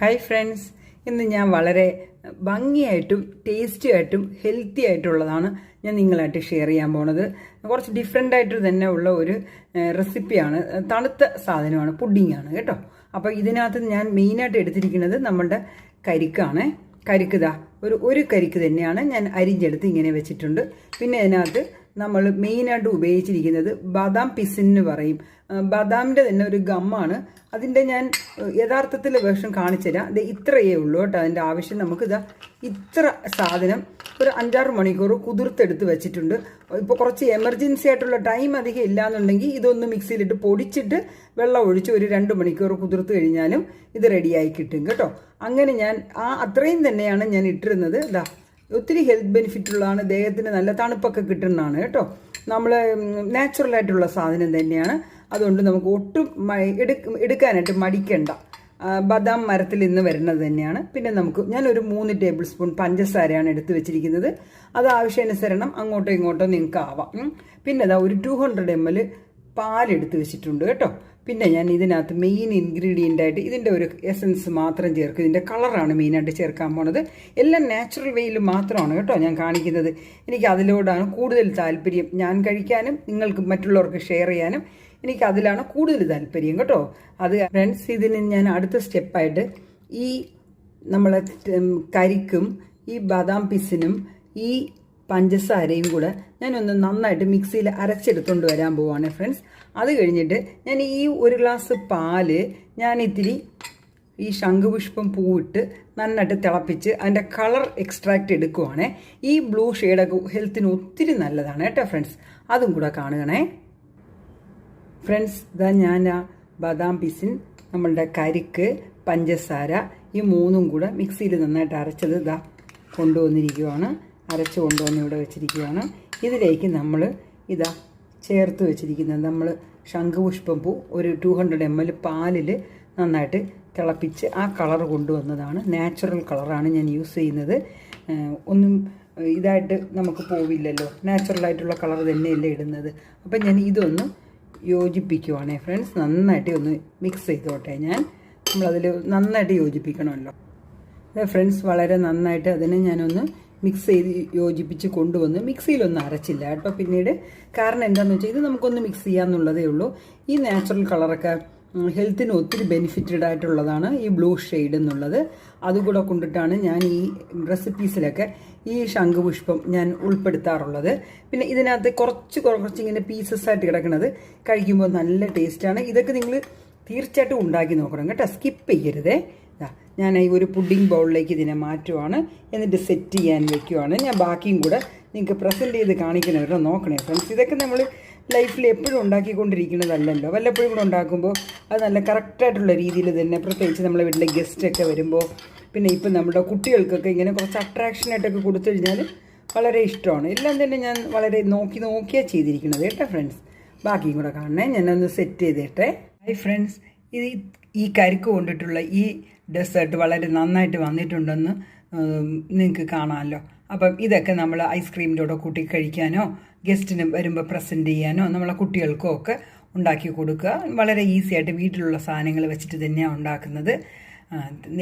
Hi friends, ഇന്ന് ഞാൻ വളരെ ഭംഗിയായിട്ടും ടേസ്റ്റി ആയിട്ടും ഹെൽത്തി ആയിട്ടുള്ളതാണ് ഞാൻ നിങ്ങളായിട്ട് ഷെയർ ചെയ്യാൻ പോണത്. കുറച്ച് ഡിഫറെൻ്റ് ആയിട്ട് തന്നെ ഉള്ള ഒരു റെസിപ്പിയാണ്. തണുത്ത സാധനമാണ്, പുഡിങ്ങാണ് കേട്ടോ. അപ്പോൾ ഇതിനകത്ത് ഞാൻ മെയിനായിട്ട് എടുത്തിരിക്കുന്നത് നമ്മളുടെ കരിക്കാണ്. കരിക്കുതാ ഒരു കരിക്ക് തന്നെയാണ് ഞാൻ അരിഞ്ഞെടുത്ത് ഇങ്ങനെ വെച്ചിട്ടുണ്ട്. പിന്നെ അതിനകത്ത് നമ്മൾ മെയിനായിട്ട് ഉപയോഗിച്ചിരിക്കുന്നത് ബദാം പിസിന് പറയും. ബദാമിൻ്റെ തന്നെ ഒരു ഗമ്മാണ്. അതിൻ്റെ ഞാൻ യഥാർത്ഥത്തിൽ വേർഷൻ കാണിച്ചു തരാം. ഇത് ഇത്രയേ ഉള്ളൂ കേട്ടോ. അതിൻ്റെ ആവശ്യം നമുക്കിതാ ഇത്ര സാധനം ഒരു 5-6 മണിക്കൂർ കുതിർത്തെടുത്ത് വെച്ചിട്ടുണ്ട്. ഇപ്പോൾ കുറച്ച് എമർജൻസി ആയിട്ടുള്ള ടൈം അധികം ഇല്ലയെന്നുണ്ടെങ്കിൽ ഇതൊന്ന് മിക്സിയിലിട്ട് പൊടിച്ചിട്ട് വെള്ളം ഒഴിച്ച് ഒരു 2 മണിക്കൂർ കുതിർത്ത് കഴിഞ്ഞാലും ഇത് റെഡിയായി കിട്ടും കേട്ടോ. അങ്ങനെ ഞാൻ അത്രയും തന്നെയാണ് ഞാൻ ഇട്ടിരുന്നത്. ഇതാ ഒത്തിരി ഹെൽത്ത് ബെനിഫിറ്റ് ഉള്ളതാണ്, ദേഹത്തിന് നല്ല തണുപ്പൊക്കെ കിട്ടുന്നതാണ് കേട്ടോ. നമ്മൾ നാച്ചുറലായിട്ടുള്ള സാധനം തന്നെയാണ്. അതുകൊണ്ട് നമുക്ക് ഒട്ടും എടുക്കാനായിട്ട് മടിക്കണ്ട. ബദാം മരത്തിൽ നിന്ന് വരുന്നത് തന്നെയാണ്. പിന്നെ ഞാനൊരു 3 ടേബിൾ സ്പൂൺ പഞ്ചസാരയാണ് എടുത്ത് വെച്ചിരിക്കുന്നത്. അത് ആവശ്യാനുസരണം അങ്ങോട്ടോ ഇങ്ങോട്ടോ നിങ്ങൾക്ക് ആവാം. പിന്നെ അതാ ഒരു 200 ml പാലെടുത്ത് വെച്ചിട്ടുണ്ട് കേട്ടോ. പിന്നെ ഞാൻ ഇതിനകത്ത് മെയിൻ ഇൻഗ്രീഡിയൻ്റ് ആയിട്ട് ഇതിൻ്റെ ഒരു എസൻസ് മാത്രം ചേർക്കും. ഇതിൻ്റെ കളറാണ് മെയിനായിട്ട് ചേർക്കാൻ പോണത്. എല്ലാം നാച്ചുറൽ വേയിൽ മാത്രമാണ് കേട്ടോ ഞാൻ കാണിക്കുന്നത്. എനിക്ക് അതിലോടാണ് കൂടുതൽ താല്പര്യം. ഞാൻ കഴിക്കാനും നിങ്ങൾക്ക് മറ്റുള്ളവർക്ക് ഷെയർ ചെയ്യാനും എനിക്ക് അതിലാണ് കൂടുതൽ താല്പര്യം കേട്ടോ. അത് ഫ്രണ്ട്സ്, ഇതിന് ഞാൻ അടുത്ത സ്റ്റെപ്പായിട്ട് ഈ നമ്മളെ കരിക്കും ഈ ബദാം പിസിനും ഈ പഞ്ചസാരയും കൂടെ ഞാനൊന്ന് നന്നായിട്ട് മിക്സിയിൽ അരച്ചെടുത്തുകൊണ്ട് വരാൻ പോവാണ് ഫ്രണ്ട്സ്. അത് കഴിഞ്ഞിട്ട് ഞാൻ ഈ 1 ഗ്ലാസ് പാല് ഞാൻ ഇത്തിരി ഈ ശംഖുപുഷ്പം പൂവിട്ട് നന്നായിട്ട് തിളപ്പിച്ച് അതിൻ്റെ കളർ എക്സ്ട്രാക്റ്റ് എടുക്കുവാണേ. ഈ ബ്ലൂ ഷെയ്ഡൊക്കെ ഹെൽത്തിന് ഒത്തിരി നല്ലതാണ് കേട്ടോ ഫ്രണ്ട്സ്. അതും കൂടെ കാണുകണേ ഫ്രണ്ട്സ്. ഇതാ ഞാൻ ബദാം പിസിൻ, നമ്മളുടെ കരിക്ക്, പഞ്ചസാര ഈ 3ഉം കൂടെ മിക്സിയിൽ നന്നായിട്ട് അരച്ചത് ഇതാ കൊണ്ടുവന്നിരിക്കുവാണ്. അരച്ച് കൊണ്ടുവന്ന് ഇവിടെ വെച്ചിരിക്കുകയാണ്. ഇതിലേക്ക് നമ്മൾ ഇതാ ചേർത്ത് വെച്ചിരിക്കുന്നത് നമ്മൾ ശംഖുപുഷ്പം പൂ ഒരു 200 ml പാലിൽ നന്നായിട്ട് തിളപ്പിച്ച് ആ കളർ കൊണ്ടുവന്നതാണ്. നാച്ചുറൽ കളറാണ് ഞാൻ യൂസ് ചെയ്യുന്നത്. ഒന്നും ഇതായിട്ട് നമുക്ക് പോവില്ലല്ലോ, നാച്ചുറലായിട്ടുള്ള കളർ തന്നെയല്ലേ ഇടുന്നത്. അപ്പം ഞാൻ ഇതൊന്ന് യോജിപ്പിക്കുവാണേ ഫ്രണ്ട്സ്. നന്നായിട്ട് ഒന്ന് മിക്സ് ചെയ്തോട്ടെ. നമ്മളതിൽ നന്നായിട്ട് യോജിപ്പിക്കണമല്ലോ ഫ്രണ്ട്സ്. വളരെ നന്നായിട്ട് അതിനെ ഞാനൊന്ന് മിക്സ് ചെയ്ത് യോജിപ്പിച്ച് കൊണ്ടുവന്ന് മിക്സിയിലൊന്നും അരച്ചില്ല കേട്ടോ പിന്നീട്. കാരണം എന്താണെന്ന് വെച്ചാൽ ഇത് നമുക്കൊന്ന് മിക്സ് ചെയ്യാമെന്നുള്ളതേ ഉള്ളൂ. ഈ നാച്ചുറൽ കളറൊക്കെ ഹെൽത്തിന് ഒത്തിരി ബെനിഫിറ്റഡ് ആയിട്ടുള്ളതാണ്, ഈ ബ്ലൂ ഷെയ്ഡ് എന്നുള്ളത്. അതുകൂടെ കൊണ്ടിട്ടാണ് ഞാൻ ഈ റെസിപ്പീസിലൊക്കെ ഈ ശംഖുപുഷ്പം ഞാൻ ഉൾപ്പെടുത്താറുള്ളത്. പിന്നെ ഇതിനകത്ത് കുറച്ച് ഇങ്ങനെ പീസസ് ആയിട്ട് കിടക്കുന്നത് കഴിക്കുമ്പോൾ നല്ല ടേസ്റ്റാണ്. ഇതൊക്കെ നിങ്ങൾ തീർച്ചയായിട്ടും ഉണ്ടാക്കി നോക്കണം കേട്ടോ, സ്കിപ്പ് ചെയ്യരുതേ. ഞാൻ ഈ ഒരു പുഡിംഗ് ബൗളിലേക്ക് ഇതിനെ മാറ്റുവാണ്. എന്നിട്ട് സെറ്റ് ചെയ്യാൻ വെക്കുവാണ്. ഞാൻ ബാക്കിയും കൂടെ നിങ്ങൾക്ക് പ്രസൻറ്റ് ചെയ്ത് കാണിക്കണം കേട്ടോ. നോക്കണേ ഫ്രണ്ട്സ്, ഇതൊക്കെ നമ്മൾ ലൈഫിൽ എപ്പോഴും ഉണ്ടാക്കിക്കൊണ്ടിരിക്കുന്നതല്ലല്ലോ. വല്ലപ്പോഴും കൂടെ ഉണ്ടാക്കുമ്പോൾ അത് നല്ല കറക്റ്റായിട്ടുള്ള രീതിയിൽ തന്നെ, പ്രത്യേകിച്ച് നമ്മളെ വീട്ടിലെ ഗസ്റ്റൊക്കെ വരുമ്പോൾ, പിന്നെ ഇപ്പം നമ്മുടെ കുട്ടികൾക്കൊക്കെ ഇങ്ങനെ കുറച്ച് അട്രാക്ഷനായിട്ടൊക്കെ കൊടുത്തു കഴിഞ്ഞാൽ വളരെ ഇഷ്ടമാണ്. എല്ലാം തന്നെ ഞാൻ വളരെ നോക്കിയാണ് ചെയ്തിരിക്കുന്നത് കേട്ടോ ഫ്രണ്ട്സ്. ബാക്കിയും കൂടെ കാണണേ. ഞാനൊന്ന് സെറ്റ് ചെയ്തിട്ടെ. ഹായ് ഫ്രണ്ട്സ്, ഈ കരിക്ക് കൊണ്ടിട്ടുള്ള ഈ ഡെസേർട്ട് വളരെ നന്നായിട്ട് വന്നിട്ടുണ്ടെന്ന് നിങ്ങൾക്ക് കാണാമല്ലോ. അപ്പം ഇതൊക്കെ നമ്മൾ ഐസ്ക്രീമിൻ്റെ കൂടെ കൂട്ടി കഴിക്കാനോ ഗസ്റ്റിന് വരുമ്പോൾ പ്രസൻറ്റ് ചെയ്യാനോ നമ്മളെ കുട്ടികൾക്കോ ഒക്കെ ഉണ്ടാക്കി കൊടുക്കുക. വളരെ ഈസി ആയിട്ട് വീട്ടിലുള്ള സാധനങ്ങൾ വെച്ചിട്ട് തന്നെയാണ് ഉണ്ടാക്കുന്നത്.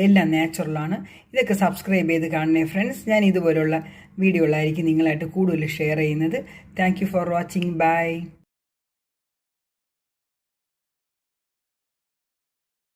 എല്ലാം നാച്ചുറലാണ്. ഇതൊക്കെ സബ്സ്ക്രൈബ് ചെയ്ത് കാണണേ ഫ്രണ്ട്സ്. ഞാൻ ഇതുപോലുള്ള വീഡിയോകളായിരിക്കും നിങ്ങളായിട്ട് കൂടുതൽ ഷെയർ ചെയ്യുന്നത്. Thank you for watching. By.